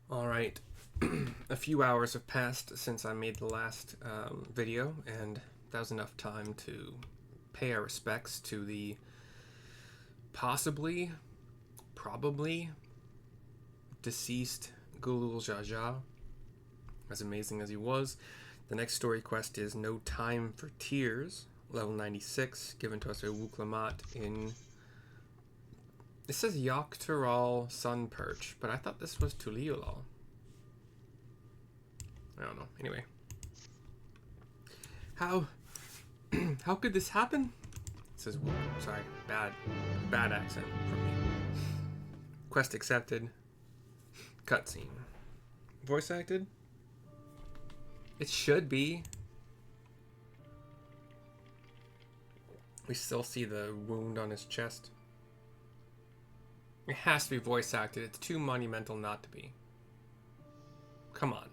All right. A few hours have passed since I made the last video, and that was enough time to pay our respects to the possibly, probably deceased Gulool Ja Ja. As amazing as he was, the next story quest is No Time for Tears, level 96, given to us by Wuklamat in. It says Yoctoral Sun Perch, but I thought this was Tuliolal. I don't know. Anyway, how how could this happen? It says, sorry, bad accent from me. Quest accepted. Cutscene. Voice acted? It should be. We still see the wound on his chest. It has to be voice acted. It's too monumental not to be. Come on.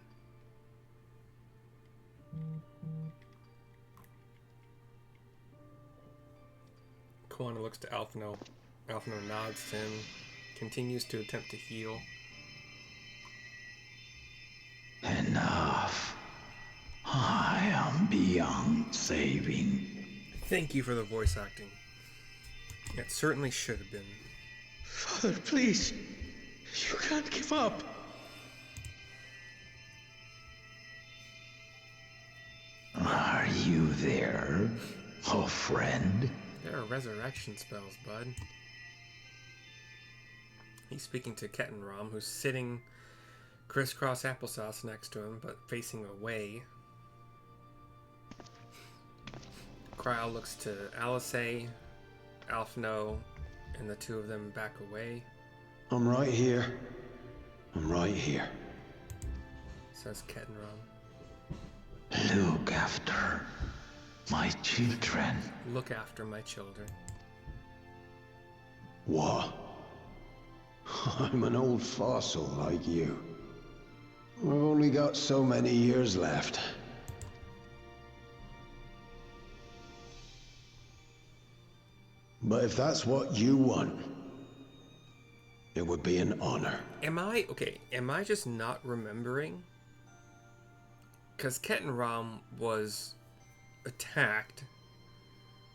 Koana looks to Alphino. Alphino nods to him, continues to attempt to heal. Enough. I am beyond saving. Thank you for the voice acting. It certainly should have been. Father, please. You can't give up. Are you there, oh friend? There are resurrection spells, bud. He's speaking to Kettenrom, who's sitting crisscross applesauce next to him, but facing away. Cryle looks to Alisei, Alphino, and the two of them back away. I'm right here. I'm right here. Says Kettenrom. Look after my children. Look after my children. What? I'm an old fossil like you. I've only got so many years left. But if that's what you want, it would be an honor. Am I just not remembering? Because Kettenrom was attacked,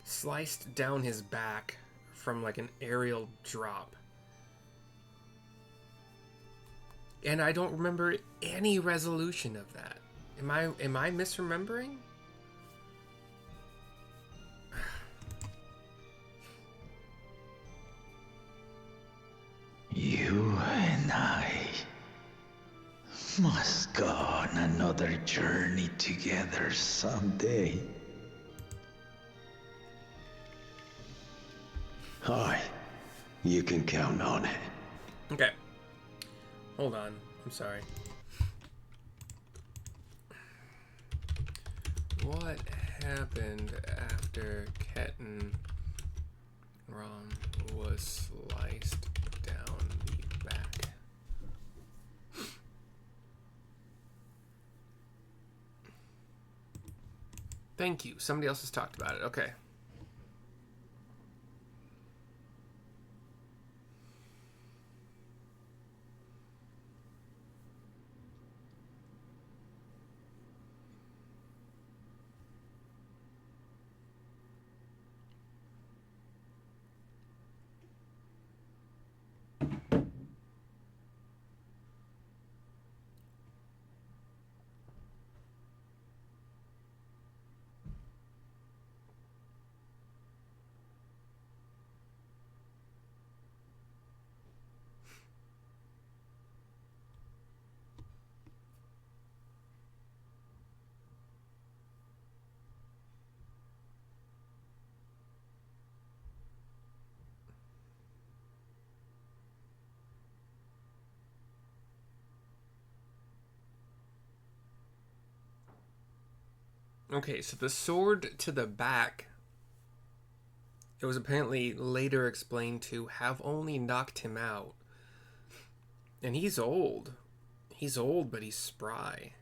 sliced down his back from like an aerial drop. And I don't remember any resolution of that. Am I misremembering? You and I must go on another journey together someday. Aye, you can count on it. Okay. Hold on. I'm sorry. What happened after Kettenrom was sliced down the back? Thank you. Somebody else has talked about it. Okay. Okay, so the sword to the back, it was apparently later explained to have only knocked him out. And he's old. He's old, but he's spry.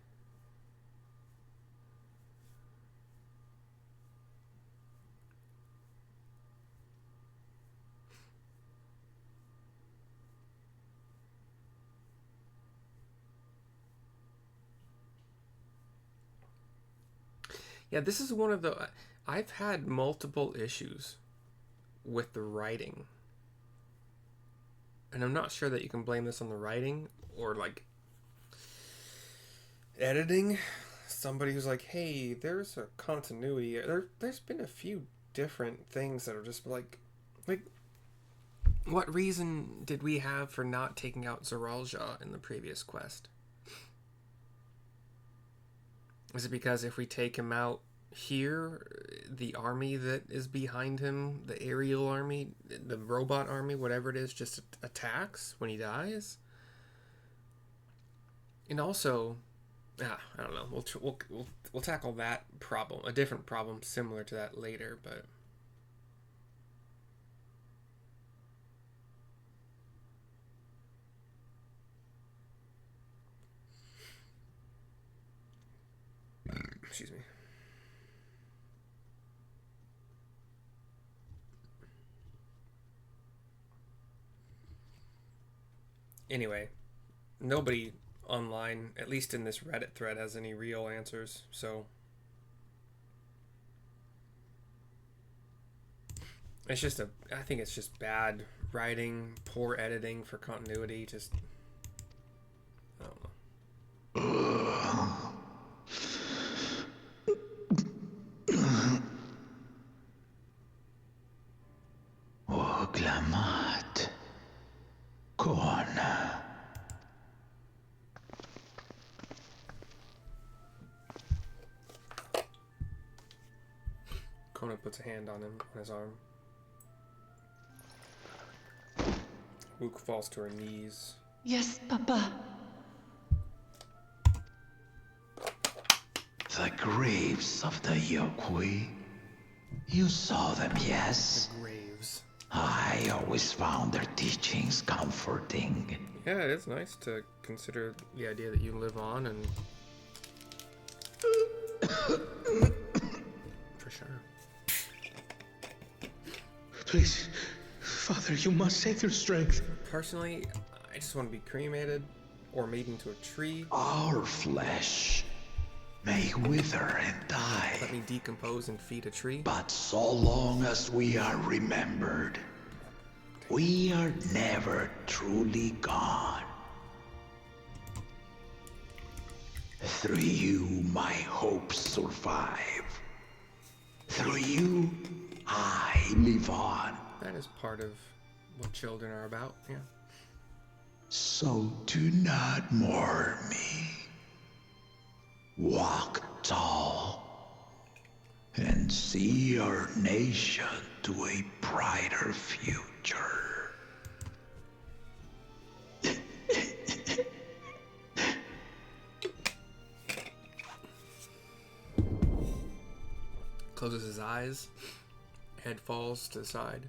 Yeah, this is one of the... I've had multiple issues with the writing. And I'm not sure that you can blame this on the writing or, like, editing. Somebody who's like, hey, there's a continuity. There's been a few different things that are just like, what reason did we have for not taking out Gulool Ja Ja in the previous quest? Is it because if we take him out here, the army that is behind him, the aerial army, the robot army, whatever it is, just attacks when he dies? And also, I don't know. We'll tackle that problem, a different problem similar to that later, but. Excuse me. Anyway, nobody online, at least in this Reddit thread, has any real answers, so it's just I think it's just bad writing, poor editing for continuity, just I don't know. وقلمات كونا. Kona puts a hand on him, on his arm. Wook falls to her knees. Yes, Papa. The graves of the Yokwi. You saw them, yes? The graves. I always found their teachings comforting. Yeah, it's nice to consider the idea that you live on and... For sure. Please, Father, you must save their strength. Personally, I just want to be cremated or made into a tree. Our flesh may wither and die, Let me decompose and feed a tree. but so long as we are remembered, we are never truly gone. Through you, my hopes survive. Through you, I live on. That is part of what children are about, yeah. So do not mourn me. Walk tall and see our nation to a brighter future. Closes his eyes, head falls to the side,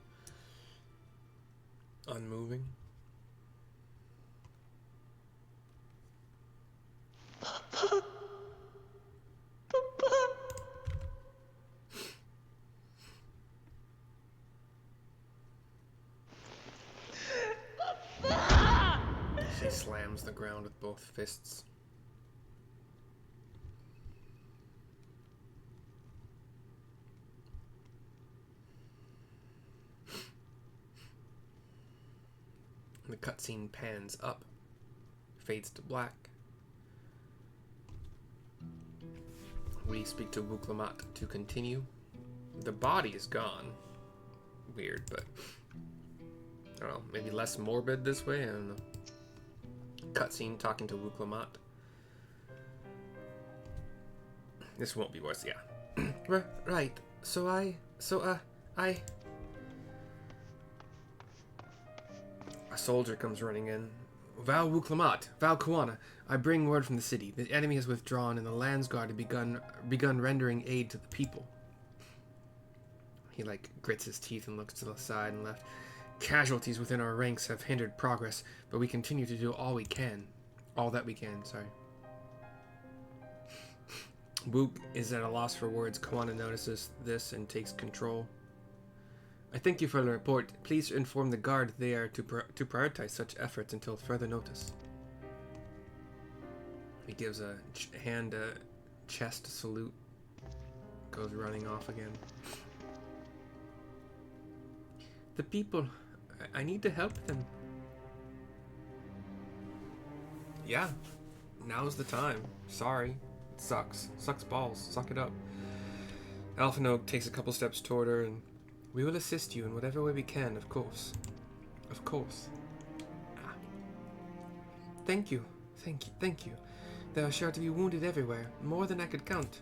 unmoving. She slams the ground with both fists. The cutscene pans up, fades to black. We speak to Wuklamat to continue. The body is gone. Weird, but I don't know, maybe less morbid this way? I don't know. Cutscene talking to Wuklamat. This won't be worse, yeah. Right. A soldier comes running in. Val Wuklamat, Val Kuana, I bring word from the city. The enemy has withdrawn and the Lands Guard have begun rendering aid to the people. He grits his teeth and looks to the side and left. Casualties within our ranks have hindered progress, but we continue to do all we can. All that we can, sorry. Wook is at a loss for words. Kuana notices this and takes control. I thank you for the report. Please inform the guard they are to prioritize such efforts until further notice. He gives a chest salute. goes running off again. The people, I need to help them. Yeah, now's the time. Sorry, it sucks. Sucks balls. Suck it up. Alphinogue takes a couple steps toward her, and we will assist you in whatever way we can, of course. Of course. Ah. Thank you. Thank you. Thank you. There are sure to be wounded everywhere, more than I could count.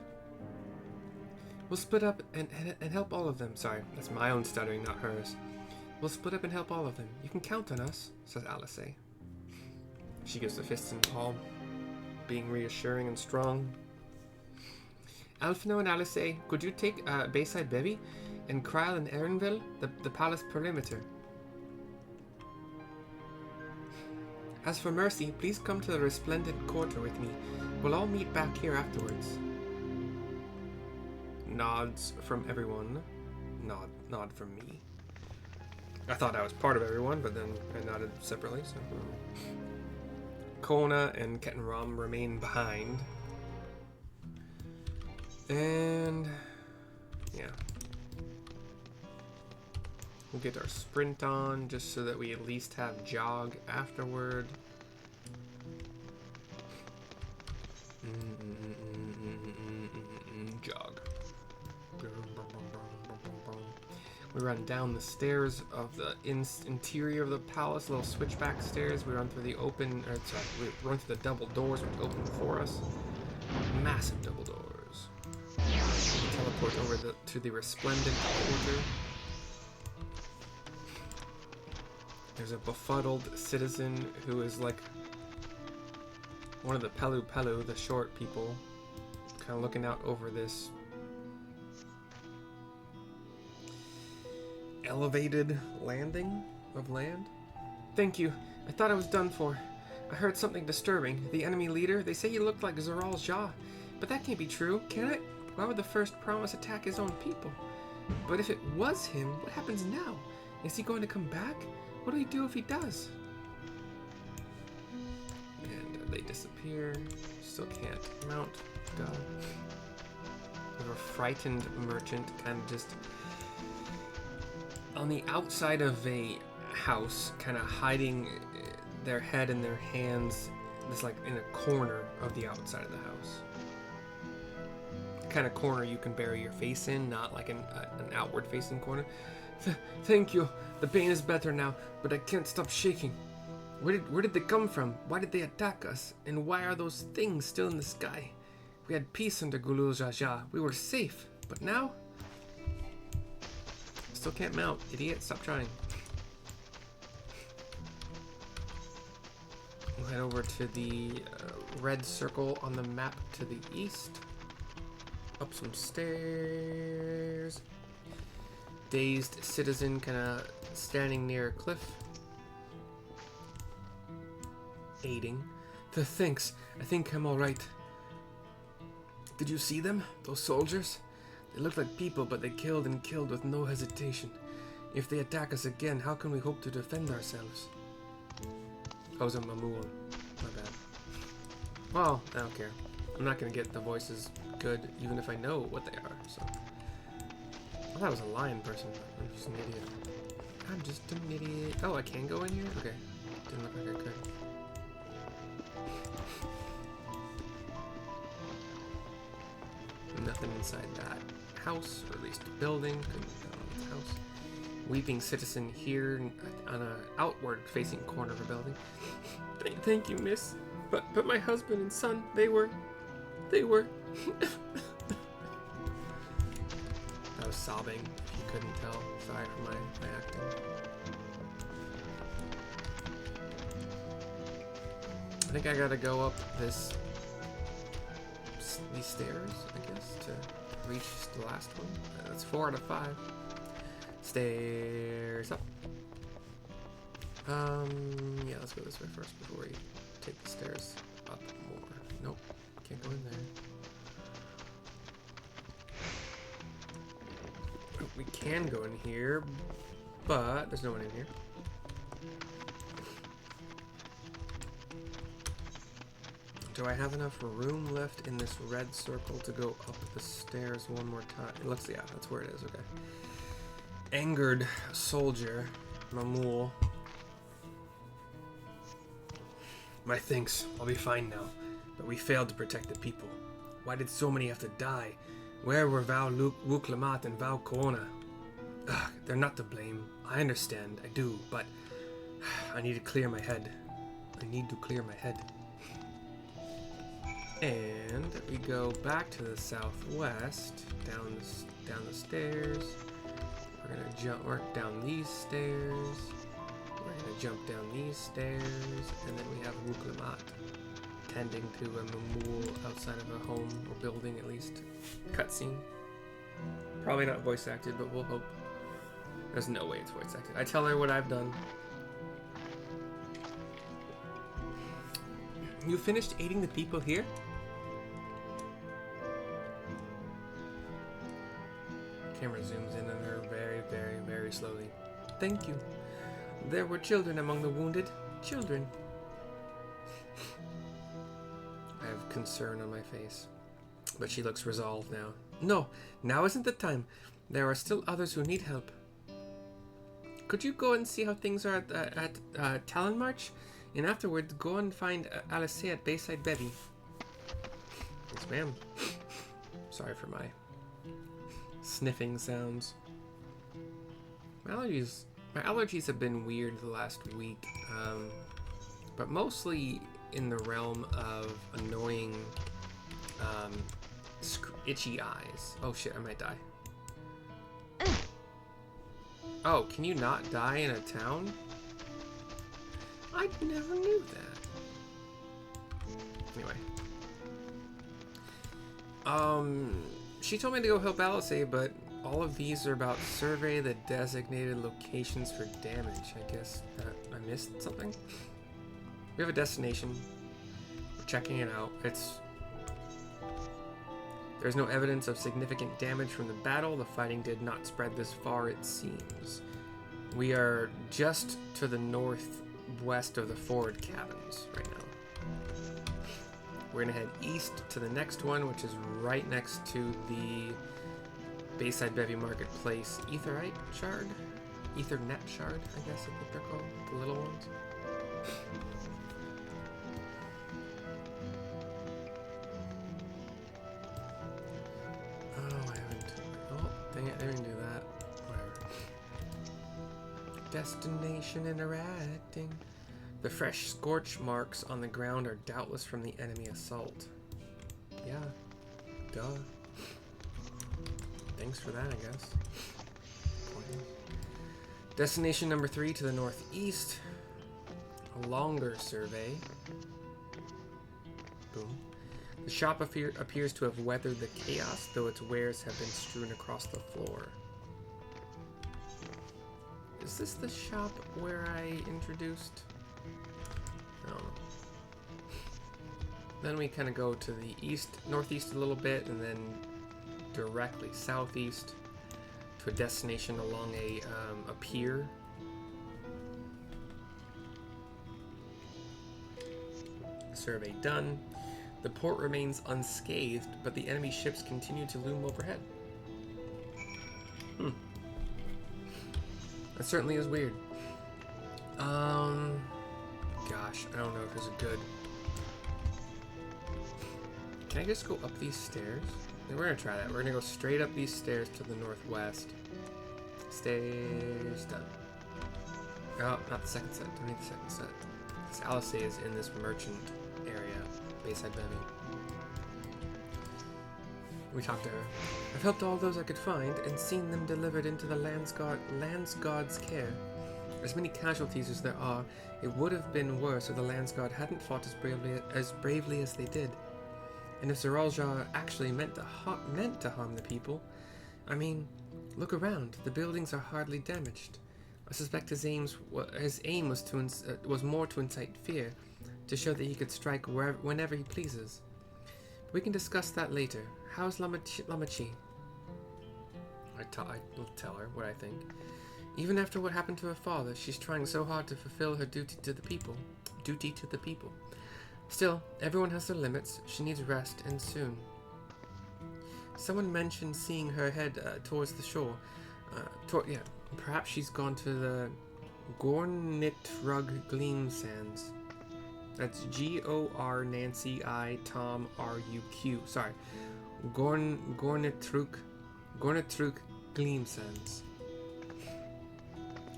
We'll split up and help all of them. Sorry, that's my own stuttering, not hers. We'll split up and help all of them. You can count on us, says Alice. She gives the fists in palm, being reassuring and strong. Alphino and Alice, could you take Bayside Bevy and Krile and Erinville, the palace perimeter? As for Mercy, please come to the Resplendent Quarter with me. We'll all meet back here afterwards. Nods from everyone. Nod from me. I thought I was part of everyone, but then I nodded separately, so... Kona and Kettenram remain behind. And... yeah. We'll get our sprint on, just so that we at least have jog afterward. Jog. We run down the stairs of the interior of the palace, little switchback stairs. We run through the open, we run through the double doors which open for us. Massive double doors. We teleport over to the Resplendent Quarter. There's a befuddled citizen who is like one of the Pelu, the short people, kind of looking out over this elevated landing of land. Thank you. I thought I was done for. I heard something disturbing. The enemy leader, they say he looked like Gulool Ja, but that can't be true, can it? Why would the first promise attack his own people? But if it was him, what happens now? Is he going to come back? What do we do if he does? And they disappear. Still can't mount. Go. We have a frightened merchant kind of just on the outside of a house, kind of hiding their head in their hands, just like in a corner of the outside of the house. The kind of corner you can bury your face in, not like an outward facing corner. Thank you. The pain is better now, but I can't stop shaking. Where did they come from? Why did they attack us? And why are those things still in the sky? We had peace under Gulool Ja Ja. We were safe, but now? Still can't mount. Idiot, stop trying. We'll head over to the red circle on the map to the east. Up some stairs. Dazed citizen kind of standing near a cliff. Aiding. Thanks. I think I'm alright. Did you see them? Those soldiers? They looked like people, but they killed and killed with no hesitation. If they attack us again, how can we hope to defend ourselves? I was a Mamuon. My bad. Well, I don't care. I'm not going to get the voices good, even if I know what they are, so... I thought I was a lion person. I'm just an idiot. I'm just an idiot. Oh, I can go in here? Okay. Didn't look like I could. Nothing inside that house, or at least building. Couldn't tell it's a house. Weeping citizen here on an outward facing corner of a building. Thank you, miss. But my husband and son, they were... I was sobbing, if you couldn't tell. Sorry for my acting. I think I gotta go up these stairs, I guess, to reach the last one. That's 4 out of 5. Stairs up. Yeah, let's go this way first before we take the stairs up more. Nope, can't go in there. We can go in here, but there's no one in here. Do I have enough room left in this red circle to go up the stairs one more time? It looks, yeah, that's where it is, okay. Angered soldier, Mamul. My thanks, I'll be fine now. But we failed to protect the people. Why did so many have to die? Where were Val Wuklamat and Val Koona? Ugh, they're not to blame. I understand, I do, but I need to clear my head. I need to clear my head. And we go back to the southwest, down the stairs. We're gonna jump down these stairs. We're gonna jump down these stairs, and then we have Wuklamat tending to a Mamul outside of a home or building, at least. Cutscene. Probably not voice acted, but we'll hope. There's no way it's voice acted. I tell her what I've done. You finished aiding the people here? Camera zooms in on her very, very, very slowly. Thank you. There were children among the wounded. Children. I have concern on my face. But she looks resolved now. No, now isn't the time. There are still others who need help. Could you go and see how things are at Talon March? And afterwards, go and find Alice at Bayside Bevy. Yes, ma'am. Sorry for my sniffing sounds. My allergies have been weird the last week, but mostly in the realm of annoying, itchy eyes. Oh shit, I might die. Oh, can you not die in a town? I never knew that. Anyway. She told me to go help Alice, but all of these are about survey the designated locations for damage. I guess that I missed something. We have a destination. We're checking it out. There's no evidence of significant damage from the battle. The fighting did not spread this far, it seems. We are just to the northwest of the forward cabins right now. We're gonna head east to the next one, which is right next to the Bayside Bevy Marketplace Etherite Shard? Ethernet Shard, I guess is what they're called. The little ones. Oh, I haven't. Oh, dang it, I didn't do that. Whatever. Destination interacting. The fresh scorch marks on the ground are doubtless from the enemy assault. Yeah. Duh. Thanks for that, I guess. Destination number 3 to the northeast. A longer survey. Boom. The shop appears to have weathered the chaos, though its wares have been strewn across the floor. Is this the shop where I introduced? I don't know. Then we kind of go to the northeast a little bit, and then directly southeast to a destination along a pier. Survey done. The port remains unscathed, but the enemy ships continue to loom overhead. That certainly is weird. Gosh, I don't know if there's a good... Can I just go up these stairs? We're gonna try that. We're gonna go straight up these stairs to the northwest. Stairs done. Oh, not the second set. Don't need the second set. This Alice is in this merchant area, Bayside Bevy. We talked to her. I've helped all those I could find and seen them delivered into the land's god's care. As many casualties as there are, it would have been worse if the land's god hadn't fought as bravely as they did. And if Gulool Ja Ja actually meant to harm the people, I mean, look around. The buildings are hardly damaged. I suspect his aim was more to incite fear, to show that he could strike whenever he pleases. But we can discuss that later. How's Lamachi? I will tell her what I think. Even after what happened to her father, she's trying so hard to fulfill her duty to the people. Still, everyone has their limits. She needs rest, and soon. Someone mentioned seeing her head towards the shore. Yeah, perhaps she's gone to the Gornitrug Gleam Sands. That's G-O-R Nancy I Tom R-U-Q. Sorry. Gornitrug Gleam Sands.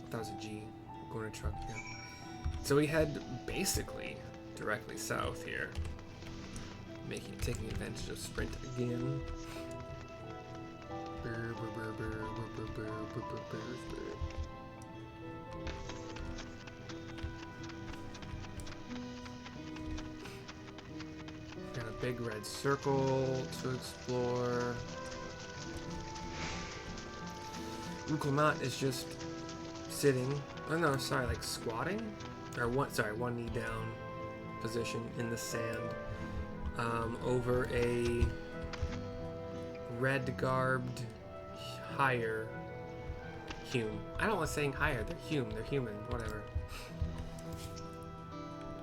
That was a G. Gornitrug, yeah. So we head basically directly south here. Taking advantage of sprint again. Got a big red circle to explore. Ruklamat is just sitting. Oh no, sorry, like squatting? Or one knee down position in the sand. Over a red garbed higher Hume. I don't like saying higher, they're Hume, they're human, whatever.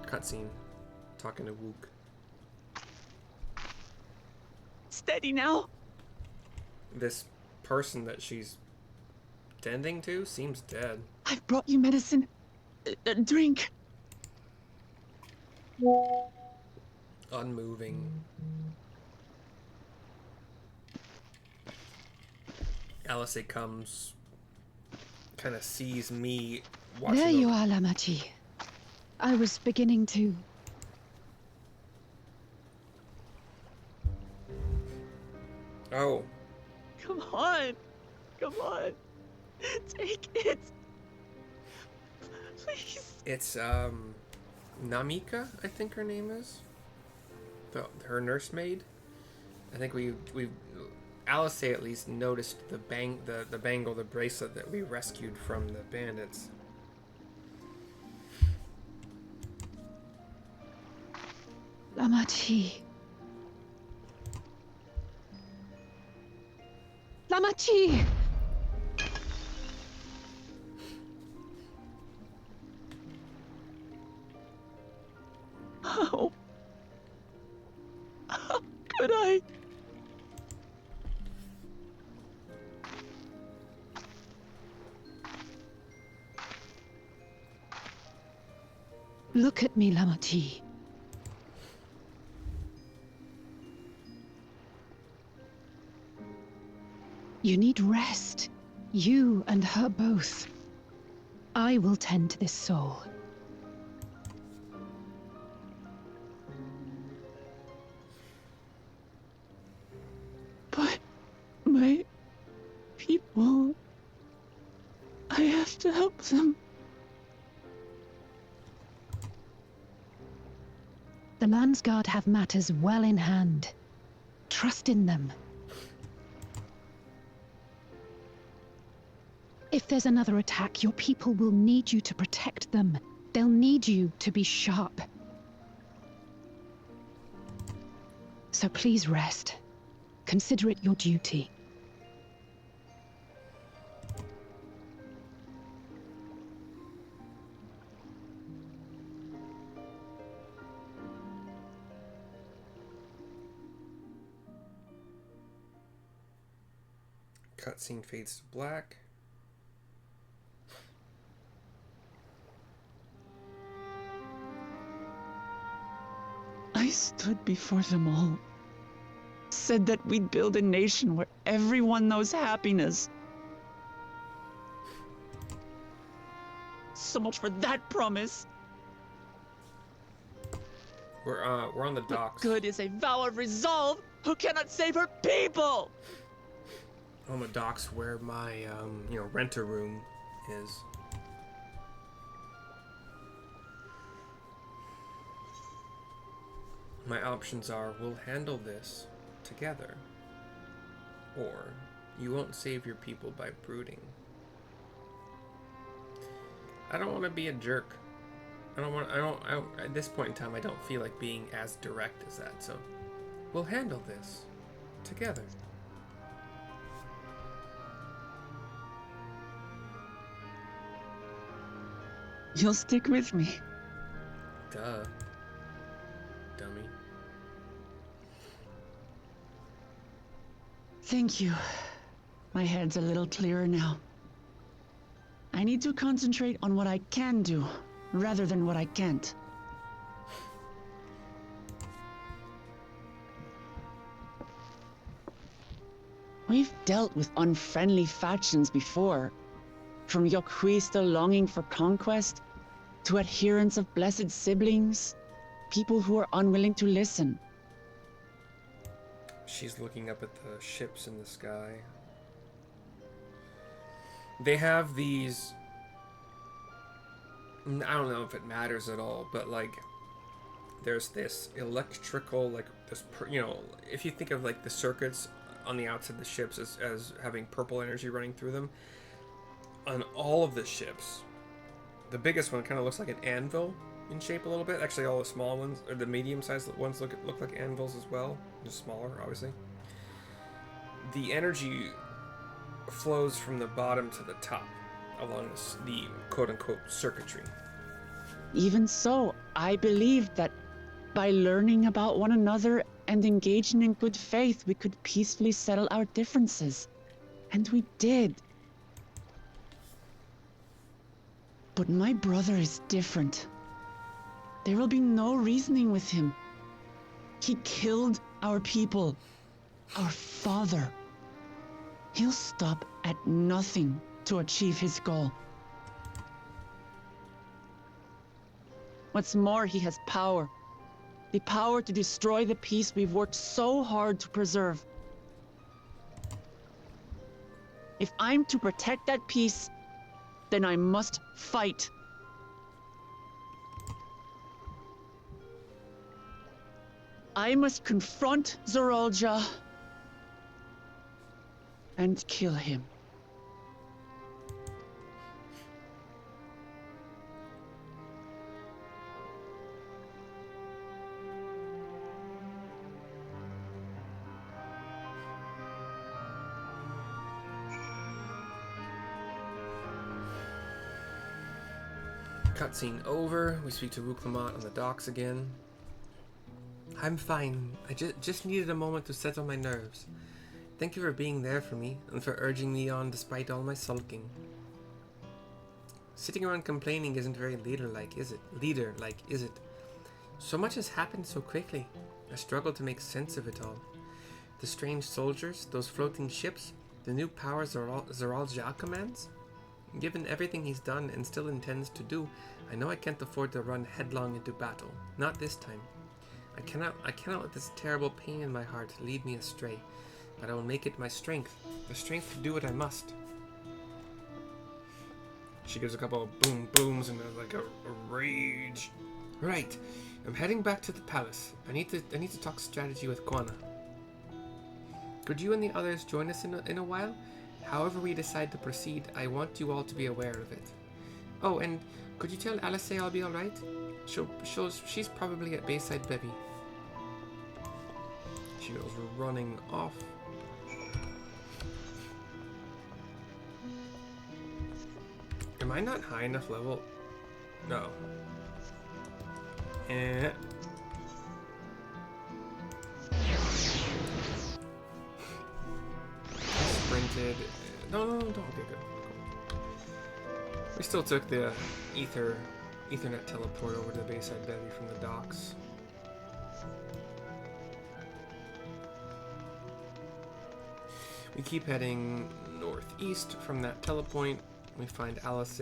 Cutscene. Talking to Wook. Steady now. This person that she's tending to seems dead. I've brought you medicine. A drink. Unmoving. Alice comes, kind of sees me watching. There you are, Lamachi. I was beginning to... Oh. Come on. Come on. Take it. Please. It's, Namika, I think her name is. Her nursemaid. I think we Alice at least noticed the bangle, the bracelet that we rescued from the bandits. Lamachi. Lamachi! How? How could I? Look at me, Lamachi. You need rest. You and her both. I will tend to this soul. But my people, I have to help them. The Landsguard have matters well in hand. Trust in them. If there's another attack, your people will need you to protect them. They'll need you to be sharp. So please rest. Consider it your duty. Cutscene fades to black. I stood before them all. Said that we'd build a nation where everyone knows happiness. So much for that promise. We're on the docks. Good is a vow of resolve who cannot save her people. On the docks where my renter room is. My options are: we'll handle this together, or you won't save your people by brooding. I don't want to be a jerk. At this point in time, I don't feel like being as direct as that, so we'll handle this together. You'll stick with me. Duh. dummy. Thank you. My head's a little clearer now. I need to concentrate on what I can do, rather than what I can't. We've dealt with unfriendly factions before, from Yokwista longing for conquest, to adherents of blessed siblings, people who are unwilling to listen. She's looking up at the ships in the sky. They have these... I don't know if it matters at all, but like, there's this electrical, like, this, you know, if you think of like the circuits on the outside of the ships as having purple energy running through them, on all of the ships, the biggest one kind of looks like an anvil in shape a little bit. Actually, all the small ones, or the medium-sized ones, look like anvils as well. Just smaller, obviously. The energy flows from the bottom to the top along the quote-unquote circuitry. Even so, I believed that by learning about one another and engaging in good faith, we could peacefully settle our differences. And we did. But my brother is different. There will be no reasoning with him. He killed our people, our father. He'll stop at nothing to achieve his goal. What's more, he has power. The power to destroy the peace we've worked so hard to preserve. If I'm to protect that peace, then I must fight. I must confront Gulool Ja Ja and kill him. Cutscene over. We speak to Ruklamat on the docks again. I'm fine. I just needed a moment to settle my nerves. Thank you for being there for me and for urging me on despite all my sulking. Sitting around complaining isn't very leader-like, is it? Leader-like, is it? So much has happened so quickly. I struggle to make sense of it all. The strange soldiers, those floating ships, the new powers Gulool Ja commands? Given everything he's done and still intends to do, I know I can't afford to run headlong into battle. Not this time. I cannot let this terrible pain in my heart lead me astray, but I will make it my strength, the strength to do what I must. She gives a couple of booms and like a rage. Right, I'm heading back to the palace. I need to talk strategy with Kwana. Could you and the others join us in a while? However we decide to proceed, I want you all to be aware of it. Oh, and could you tell Alice I'll be alright? She's probably at Bayside Bevy. She goes running off. Am I not high enough level? No. Sprinted. No, don't. Okay, good. We still took the Ethernet teleport over to the Bayside Bevy from the docks. We keep heading northeast from that telepoint. We find Alice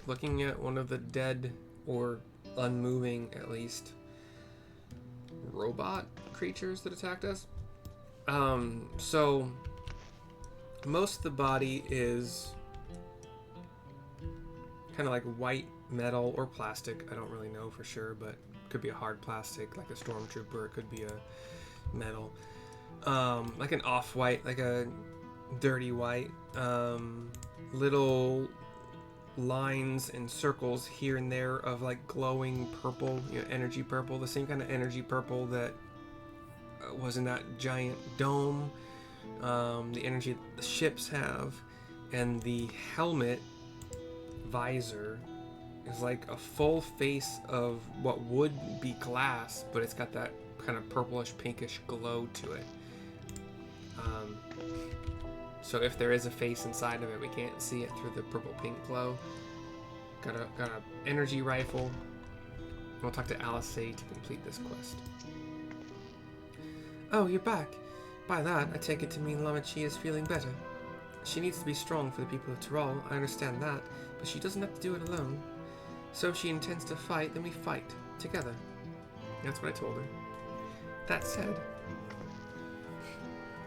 looking at one of the dead, or unmoving at least, robot creatures that attacked us. So most of the body is kind of like white metal or plastic. I don't really know for sure, but it could be a hard plastic like a stormtrooper. It could be a metal, like an off-white, like a dirty white. Little lines and circles here and there of like glowing purple, energy purple, the same kind of energy purple that was in that giant dome, the energy that the ships have, and the helmet visor is like a full face of what would be glass, but it's got that kind of purplish pinkish glow to it. So if there is a face inside of it, we can't see it through the purple pink glow. Got a energy rifle. We'll talk to Alisei to complete this quest. Oh, you're back. By that, I take it to mean Lamachi is feeling better. She needs to be strong for the people of Tyrol, I understand that, but she doesn't have to do it alone. So if she intends to fight, then we fight, together. That's what I told her. That said,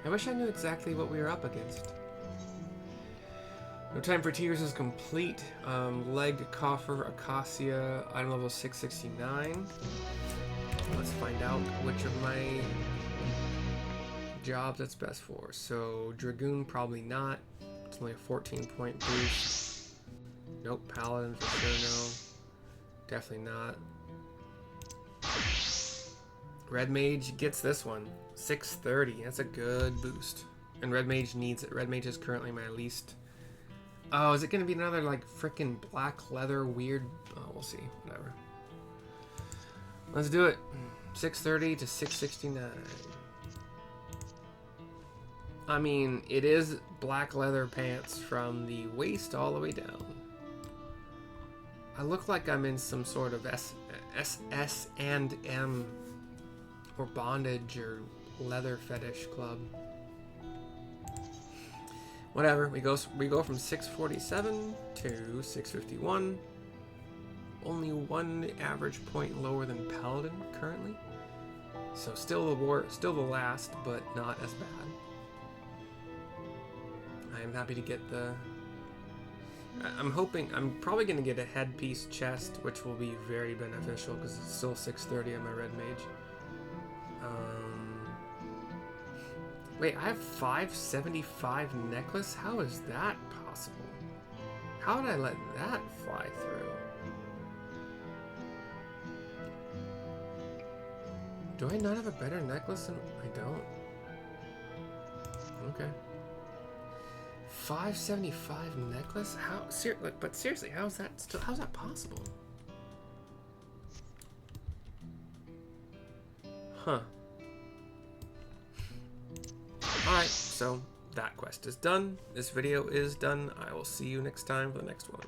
I wish I knew exactly what we were up against. No Time for Tears is complete. Leg, Coffer, Acacia, item level 669. Let's find out which of my jobs that's best for. So, Dragoon, probably not. It's only a 14-point boost. Nope, Paladin for sure, no. Definitely not. Red Mage gets this one. 630. That's a good boost. And Red Mage needs it. Red Mage is currently my least. Oh, is it going to be another, like, frickin' black leather weird? Oh, we'll see. Whatever. Let's do it. 630 to 669. I mean, it is black leather pants from the waist all the way down. I look like I'm in some sort of S&M or bondage or leather fetish club. Whatever, we go from 647 to 651. Only one average point lower than Paladin currently. So still the last, but not as bad. I am happy to get the... I'm probably going to get a headpiece chest, which will be very beneficial because it's still 630 on my Red Mage. Wait, I have 575 necklace? How is that possible? How did I let that fly through? Do I not have a better necklace than... I don't. Okay. 575 necklace? How? But seriously, how's that possible? Huh. Alright, so that quest is done. This video is done. I will see you next time for the next one.